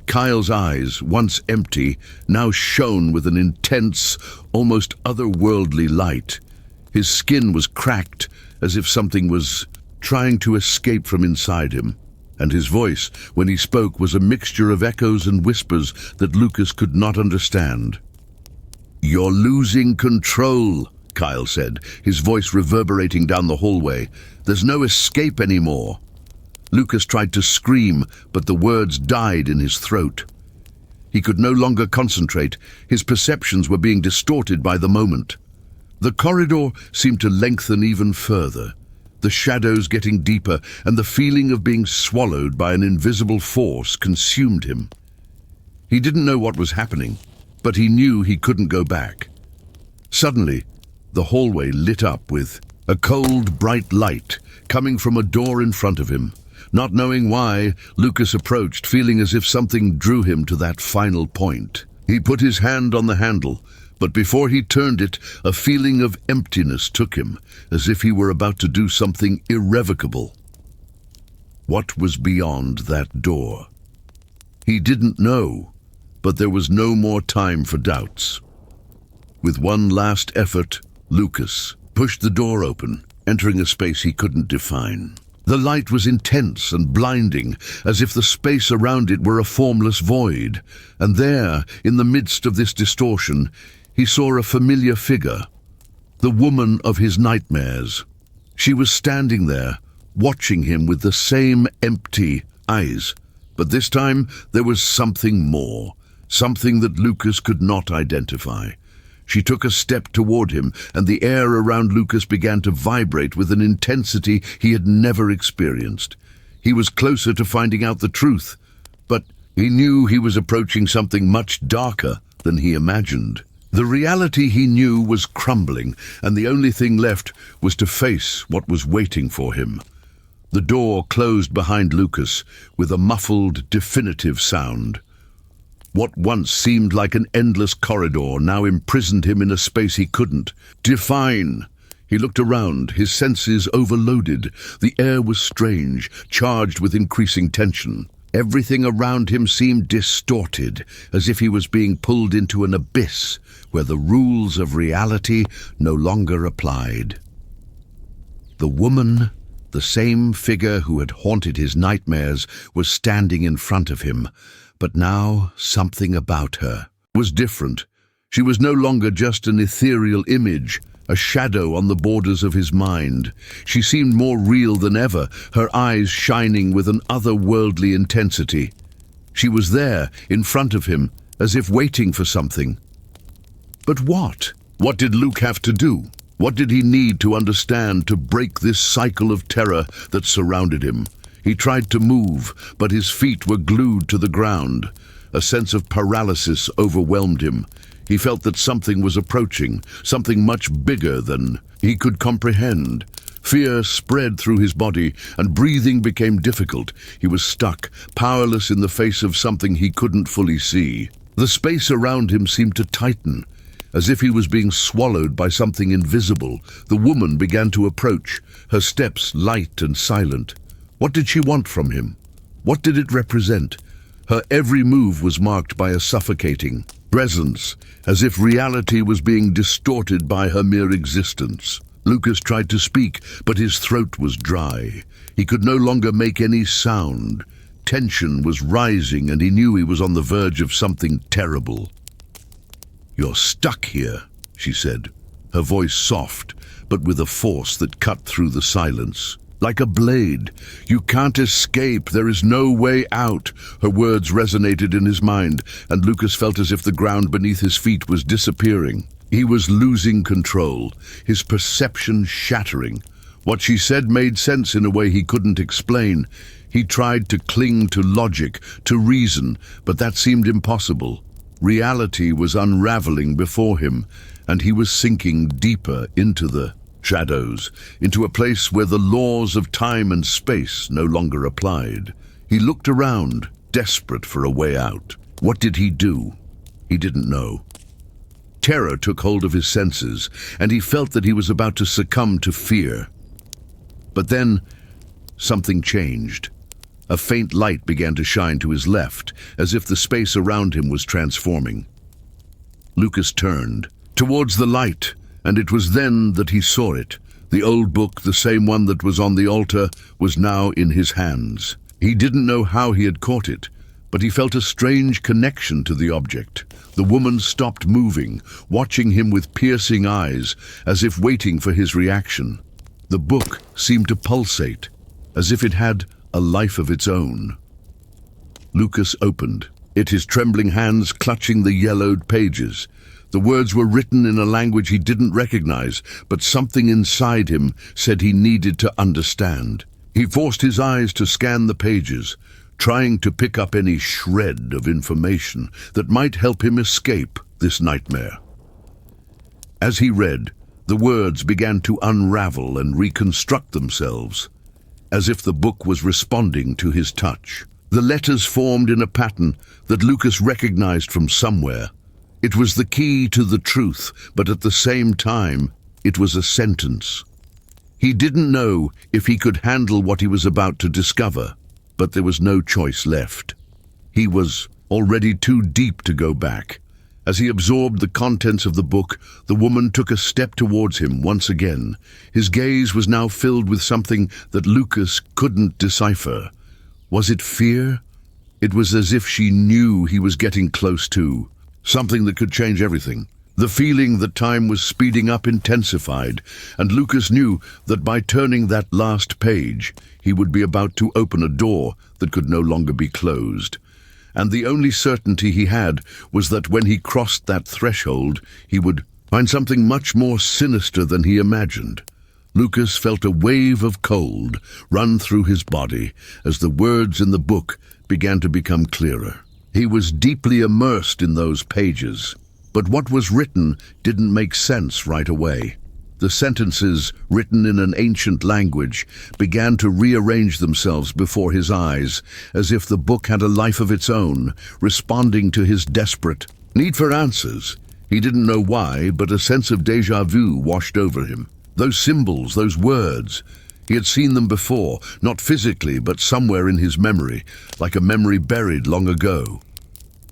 Kyle's eyes, once empty, now shone with an intense, almost otherworldly light. His skin was cracked, as if something was trying to escape from inside him. And his voice, when he spoke, was a mixture of echoes and whispers that Lucas could not understand. "You're losing control," Kyle said, his voice reverberating down the hallway. "There's no escape anymore." Lucas tried to scream, but the words died in his throat. He could no longer concentrate. His perceptions were being distorted by the moment. The corridor seemed to lengthen even further, the shadows getting deeper, and the feeling of being swallowed by an invisible force consumed him. He didn't know what was happening, but he knew he couldn't go back. Suddenly, the hallway lit up with a cold, bright light coming from a door in front of him. Not knowing why, Lucas approached, feeling as if something drew him to that final point. He put his hand on the handle, but before he turned it, a feeling of emptiness took him, as if he were about to do something irrevocable. What was beyond that door? He didn't know, but there was no more time for doubts. With one last effort, Lucas pushed the door open, entering a space he couldn't define. The light was intense and blinding, as if the space around it were a formless void. And there, in the midst of this distortion, he saw a familiar figure, the woman of his nightmares. She was standing there, watching him with the same empty eyes. But this time, there was something more, something that Lucas could not identify. She took a step toward him, and the air around Lucas began to vibrate with an intensity he had never experienced. He was closer to finding out the truth, but he knew he was approaching something much darker than he imagined. The reality he knew was crumbling, and the only thing left was to face what was waiting for him. The door closed behind Lucas with a muffled, definitive sound. What once seemed like an endless corridor now imprisoned him in a space he couldn't define. He looked around, his senses overloaded. The air was strange, charged with increasing tension. Everything around him seemed distorted, as if he was being pulled into an abyss where the rules of reality no longer applied. The woman, the same figure who had haunted his nightmares, was standing in front of him. But now something about her was different. She was no longer just an ethereal image, a shadow on the borders of his mind. She seemed more real than ever, her eyes shining with an otherworldly intensity. She was there, in front of him, as if waiting for something. But what? What did Luke have to do? What did he need to understand to break this cycle of terror that surrounded him? He tried to move, but his feet were glued to the ground. A sense of paralysis overwhelmed him. He felt that something was approaching, something much bigger than he could comprehend. Fear spread through his body, and breathing became difficult. He was stuck, powerless in the face of something he couldn't fully see. The space around him seemed to tighten, as if he was being swallowed by something invisible. The woman began to approach, her steps light and silent. What did she want from him? What did it represent? Her every move was marked by a suffocating presence, as if reality was being distorted by her mere existence. Lucas tried to speak, but his throat was dry. He could no longer make any sound. Tension was rising, and he knew he was on the verge of something terrible. "You're stuck here," she said, her voice soft, but with a force that cut through the silence. Like a blade. "You can't escape. There is no way out." Her words resonated in his mind, and Lucas felt as if the ground beneath his feet was disappearing. He was losing control, his perception shattering. What she said made sense in a way he couldn't explain. He tried to cling to logic, to reason, but that seemed impossible. Reality was unraveling before him, and he was sinking deeper into the shadows, into a place where the laws of time and space no longer applied. He looked around, desperate for a way out. What did he do? He didn't know. Terror took hold of his senses, and he felt that he was about to succumb to fear. But then, something changed. A faint light began to shine to his left, as if the space around him was transforming. Lucas turned towards the light, and it was then that he saw it. The old book, the same one that was on the altar, was now in his hands. He didn't know how he had caught it, but he felt a strange connection to the object. The woman stopped moving, watching him with piercing eyes, as if waiting for his reaction. The book seemed to pulsate, as if it had a life of its own. Lucas opened it, his trembling hands clutching the yellowed pages. The words were written in a language he didn't recognize, but something inside him said he needed to understand. He forced his eyes to scan the pages, trying to pick up any shred of information that might help him escape this nightmare. As he read, the words began to unravel and reconstruct themselves, as if the book was responding to his touch. The letters formed in a pattern that Lucas recognized from somewhere. It was the key to the truth, but at the same time, it was a sentence. He didn't know if he could handle what he was about to discover, but there was no choice left. He was already too deep to go back. As he absorbed the contents of the book, the woman took a step towards him once again. His gaze was now filled with something that Lucas couldn't decipher. Was it fear? It was as if she knew he was getting close to something that could change everything. The feeling that time was speeding up intensified, and Lucas knew that by turning that last page, he would be about to open a door that could no longer be closed. And the only certainty he had was that when he crossed that threshold, he would find something much more sinister than he imagined. Lucas felt a wave of cold run through his body as the words in the book began to become clearer. He was deeply immersed in those pages, but what was written didn't make sense right away. The sentences, written in an ancient language, began to rearrange themselves before his eyes, as if the book had a life of its own, responding to his desperate need for answers. He didn't know why, but a sense of déjà vu washed over him. Those symbols, those words, he had seen them before, not physically, but somewhere in his memory, like a memory buried long ago.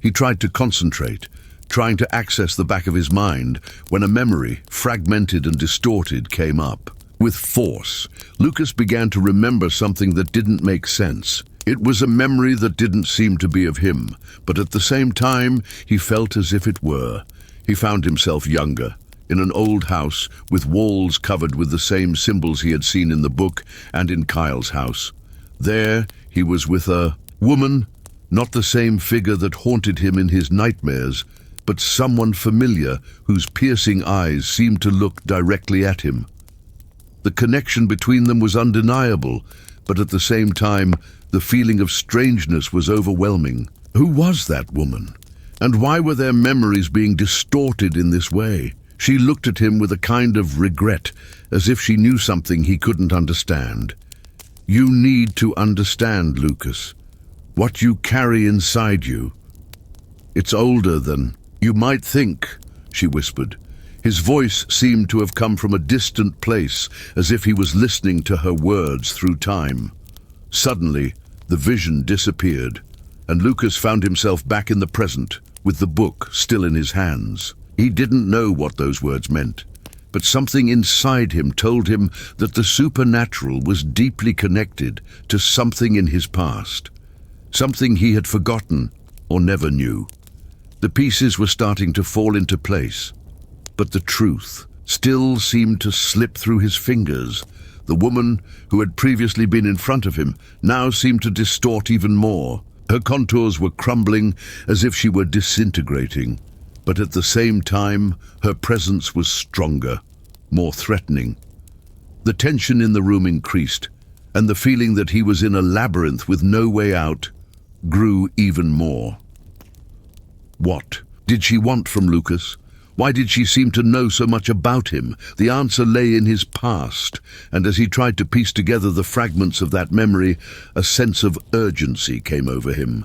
He tried to concentrate, trying to access the back of his mind, when a memory, fragmented and distorted, came up. With force, Lucas began to remember something that didn't make sense. It was a memory that didn't seem to be of him, but at the same time, he felt as if it were. He found himself younger, in an old house with walls covered with the same symbols he had seen in the book and in Kyle's house. There, he was with a woman, not the same figure that haunted him in his nightmares, but someone familiar whose piercing eyes seemed to look directly at him. The connection between them was undeniable, but at the same time, the feeling of strangeness was overwhelming. Who was that woman? And why were their memories being distorted in this way? She looked at him with a kind of regret, as if she knew something he couldn't understand. "You need to understand, Lucas. What you carry inside you. It's older than you might think," she whispered. His voice seemed to have come from a distant place, as if he was listening to her words through time. Suddenly, the vision disappeared, and Lucas found himself back in the present, with the book still in his hands. He didn't know what those words meant, but something inside him told him that the supernatural was deeply connected to something in his past, something he had forgotten or never knew. The pieces were starting to fall into place, but the truth still seemed to slip through his fingers. The woman who had previously been in front of him now seemed to distort even more. Her contours were crumbling as if she were disintegrating, but at the same time, her presence was stronger, more threatening. The tension in the room increased, and the feeling that he was in a labyrinth with no way out grew even more. What did she want from Lucas? Why did she seem to know so much about him? The answer lay in his past, and as he tried to piece together the fragments of that memory, a sense of urgency came over him.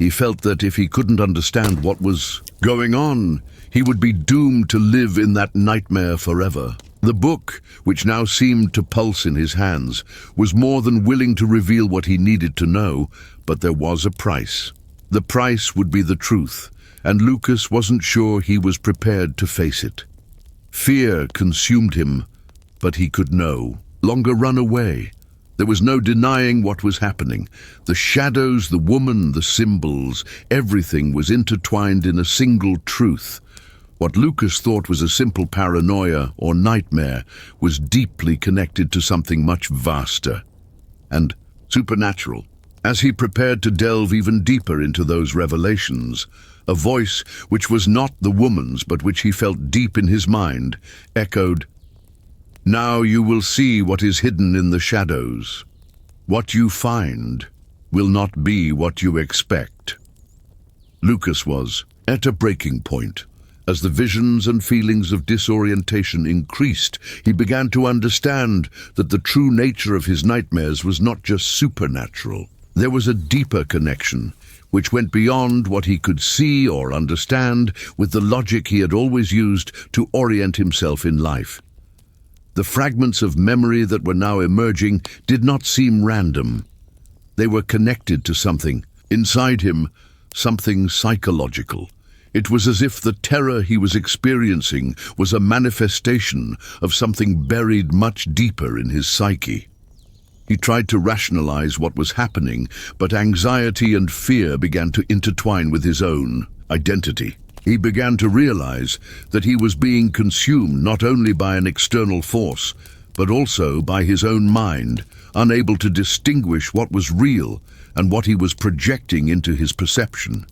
He felt that if he couldn't understand what was going on, he would be doomed to live in that nightmare forever. The book, which now seemed to pulse in his hands, was more than willing to reveal what he needed to know, but there was a price. The price would be the truth, and Lucas wasn't sure he was prepared to face it. Fear consumed him, but he could no longer run away. There was no denying what was happening. The shadows, the woman, the symbols, everything was intertwined in a single truth. What Lucas thought was a simple paranoia or nightmare was deeply connected to something much vaster and supernatural. As he prepared to delve even deeper into those revelations, a voice which was not the woman's but which he felt deep in his mind echoed, "Now you will see what is hidden in the shadows. What you find will not be what you expect." Lucas was at a breaking point. As the visions and feelings of disorientation increased, he began to understand that the true nature of his nightmares was not just supernatural. There was a deeper connection, which went beyond what he could see or understand with the logic he had always used to orient himself in life. The fragments of memory that were now emerging did not seem random. They were connected to something inside him, something psychological. It was as if the terror he was experiencing was a manifestation of something buried much deeper in his psyche. He tried to rationalize what was happening, but anxiety and fear began to intertwine with his own identity. He began to realize that he was being consumed not only by an external force, but also by his own mind, unable to distinguish what was real and what he was projecting into his perception.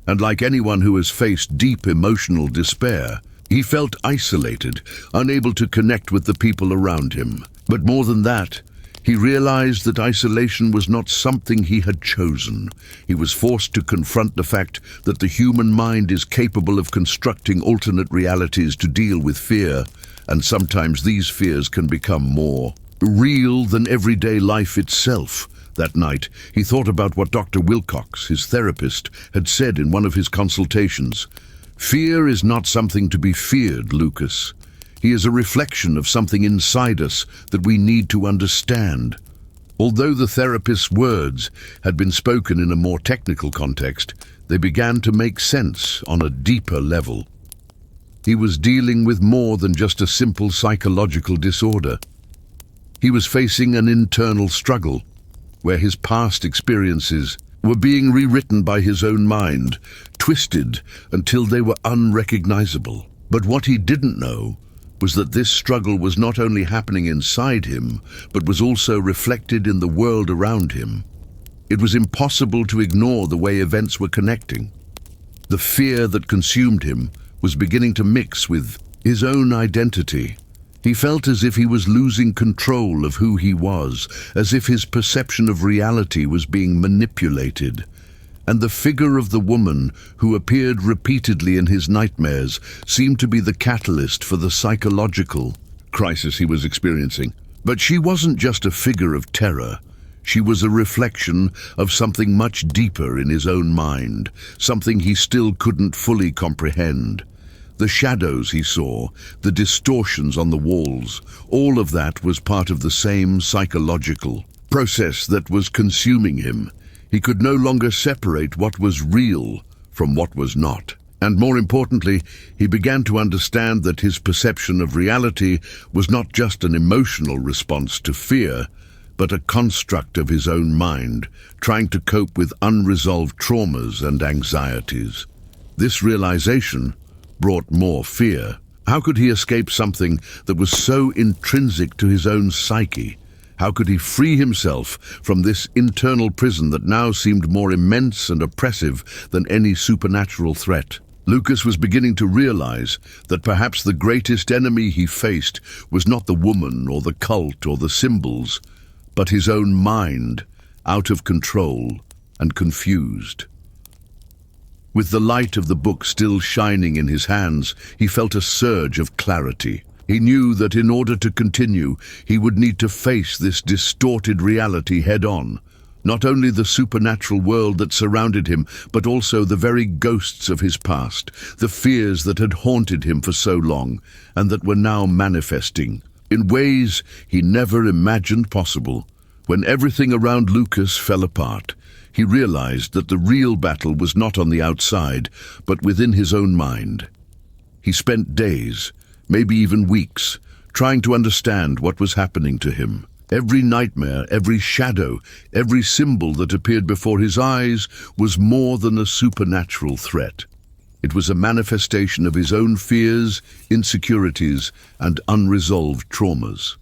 And like anyone who has faced deep emotional despair, he felt isolated, unable to connect with the people around him. But more than that, he realized that isolation was not something he had chosen. He was forced to confront the fact that the human mind is capable of constructing alternate realities to deal with fear, and sometimes these fears can become more real than everyday life itself. That night, he thought about what Dr. Wilcox, his therapist, had said in one of his consultations. "Fear is not something to be feared, Lucas. He is a reflection of something inside us that we need to understand." Although the therapist's words had been spoken in a more technical context, they began to make sense on a deeper level. He was dealing with more than just a simple psychological disorder. He was facing an internal struggle, where his past experiences were being rewritten by his own mind, twisted until they were unrecognizable. But what he didn't know was that this struggle was not only happening inside him, but was also reflected in the world around him. It was impossible to ignore the way events were connecting. The fear that consumed him was beginning to mix with his own identity. He felt as if he was losing control of who he was, as if his perception of reality was being manipulated. And the figure of the woman who appeared repeatedly in his nightmares seemed to be the catalyst for the psychological crisis he was experiencing. But she wasn't just a figure of terror. She was a reflection of something much deeper in his own mind, something he still couldn't fully comprehend. The shadows he saw, the distortions on the walls, all of that was part of the same psychological process that was consuming him. He could no longer separate what was real from what was not. And more importantly, he began to understand that his perception of reality was not just an emotional response to fear, but a construct of his own mind, trying to cope with unresolved traumas and anxieties. This realization brought more fear. How could he escape something that was so intrinsic to his own psyche? How could he free himself from this internal prison that now seemed more immense and oppressive than any supernatural threat? Lucas was beginning to realize that perhaps the greatest enemy he faced was not the woman or the cult or the symbols, but his own mind, out of control and confused. With the light of the book still shining in his hands, he felt a surge of clarity. He knew that in order to continue, he would need to face this distorted reality head-on. Not only the supernatural world that surrounded him, but also the very ghosts of his past, the fears that had haunted him for so long, and that were now manifesting in ways he never imagined possible. When everything around Lucas fell apart, he realized that the real battle was not on the outside, but within his own mind. He spent days, maybe even weeks, trying to understand what was happening to him. Every nightmare, every shadow, every symbol that appeared before his eyes was more than a supernatural threat. It was a manifestation of his own fears, insecurities, and unresolved traumas.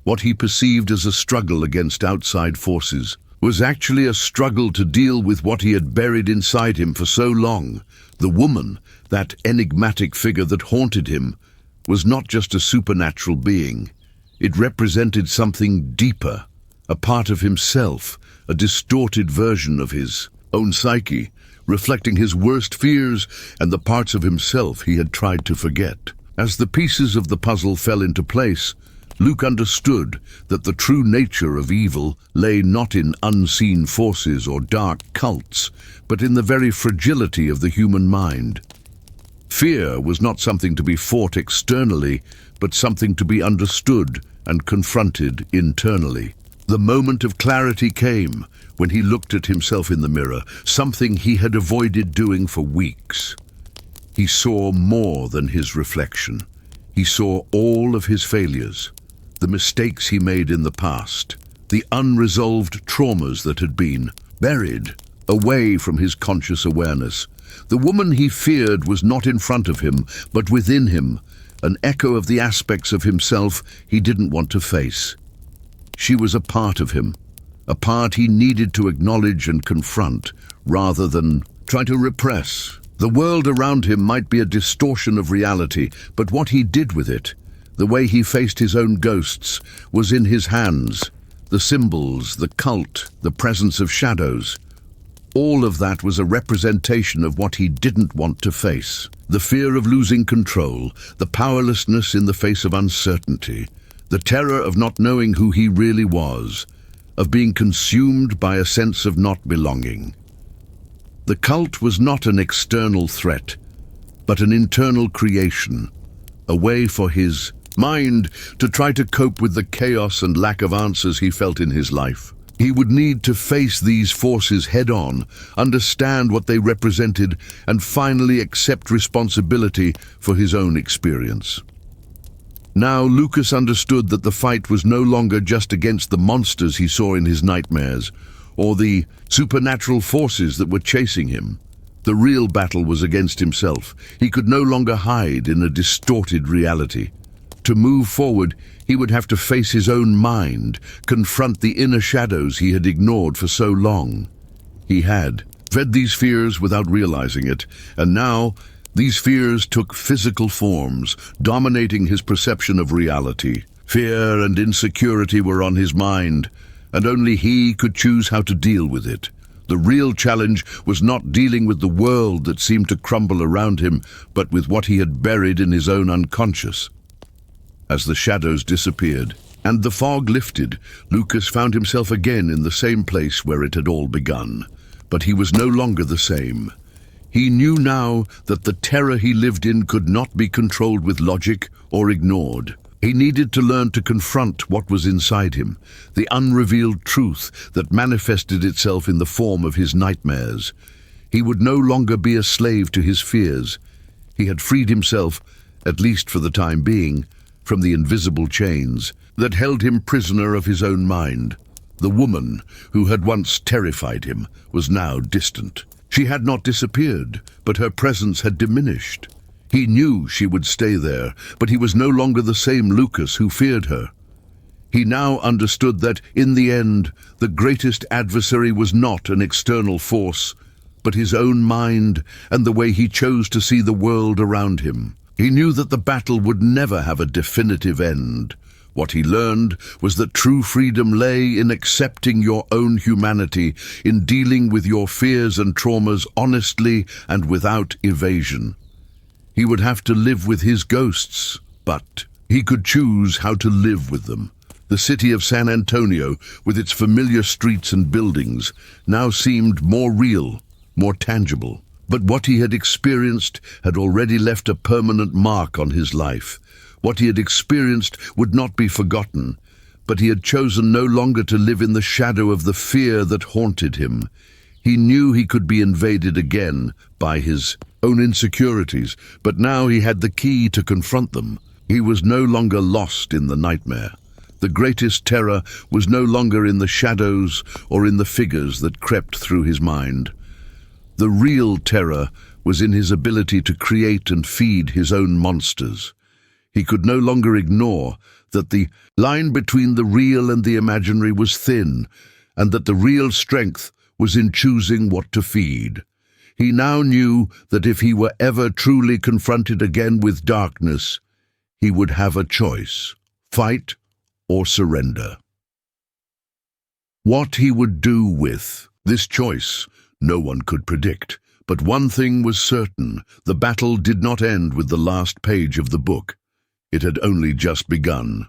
What he perceived as a struggle against outside forces was actually a struggle to deal with what he had buried inside him for so long. The woman, that enigmatic figure that haunted him, was not just a supernatural being. It represented something deeper, a part of himself, a distorted version of his own psyche, reflecting his worst fears and the parts of himself he had tried to forget. As the pieces of the puzzle fell into place, Luke understood that the true nature of evil lay not in unseen forces or dark cults, but in the very fragility of the human mind. Fear was not something to be fought externally, but something to be understood and confronted internally. The moment of clarity came when he looked at himself in the mirror, something he had avoided doing for weeks. He saw more than his reflection. He saw all of his failures, the mistakes he made in the past, the unresolved traumas that had been buried away from his conscious awareness. The woman he feared was not in front of him, but within him, an echo of the aspects of himself he didn't want to face. She was a part of him, a part he needed to acknowledge and confront, rather than try to repress. The world around him might be a distortion of reality, but what he did with it, the way he faced his own ghosts, was in his hands. The symbols, the cult, the presence of shadows. All of that was a representation of what he didn't want to face. The fear of losing control, the powerlessness in the face of uncertainty, the terror of not knowing who he really was, of being consumed by a sense of not belonging. The cult was not an external threat, but an internal creation, a way for his mind to try to cope with the chaos and lack of answers he felt in his life. He would need to face these forces head-on, understand what they represented, and finally accept responsibility for his own experience. Now Lucas understood that the fight was no longer just against the monsters he saw in his nightmares, or the supernatural forces that were chasing him. The real battle was against himself. He could no longer hide in a distorted reality. To move forward, he would have to face his own mind, confront the inner shadows he had ignored for so long. He had fed these fears without realizing it, and now these fears took physical forms, dominating his perception of reality. Fear and insecurity were on his mind, and only he could choose how to deal with it. The real challenge was not dealing with the world that seemed to crumble around him, but with what he had buried in his own unconscious. As the shadows disappeared and the fog lifted, Lucas found himself again in the same place where it had all begun. But he was no longer the same. He knew now that the terror he lived in could not be controlled with logic or ignored. He needed to learn to confront what was inside him, the unrevealed truth that manifested itself in the form of his nightmares. He would no longer be a slave to his fears. He had freed himself, at least for the time being, from the invisible chains that held him prisoner of his own mind. The woman who had once terrified him was now distant. She had not disappeared, but her presence had diminished. He knew she would stay there, but he was no longer the same Lucas who feared her. He now understood that, in the end, the greatest adversary was not an external force, but his own mind and the way he chose to see the world around him. He knew that the battle would never have a definitive end. What he learned was that true freedom lay in accepting your own humanity, in dealing with your fears and traumas honestly and without evasion. He would have to live with his ghosts, but he could choose how to live with them. The city of San Antonio, with its familiar streets and buildings, now seemed more real, more tangible. But what he had experienced had already left a permanent mark on his life. What he had experienced would not be forgotten, but he had chosen no longer to live in the shadow of the fear that haunted him. He knew he could be invaded again by his own insecurities, but now he had the key to confront them. He was no longer lost in the nightmare. The greatest terror was no longer in the shadows or in the figures that crept through his mind. The real terror was in his ability to create and feed his own monsters. He could no longer ignore that the line between the real and the imaginary was thin, and that the real strength was in choosing what to feed. He now knew that if he were ever truly confronted again with darkness, he would have a choice: fight or surrender. What he would do with this choice, no one could predict. But one thing was certain: the battle did not end with the last page of the book. It had only just begun.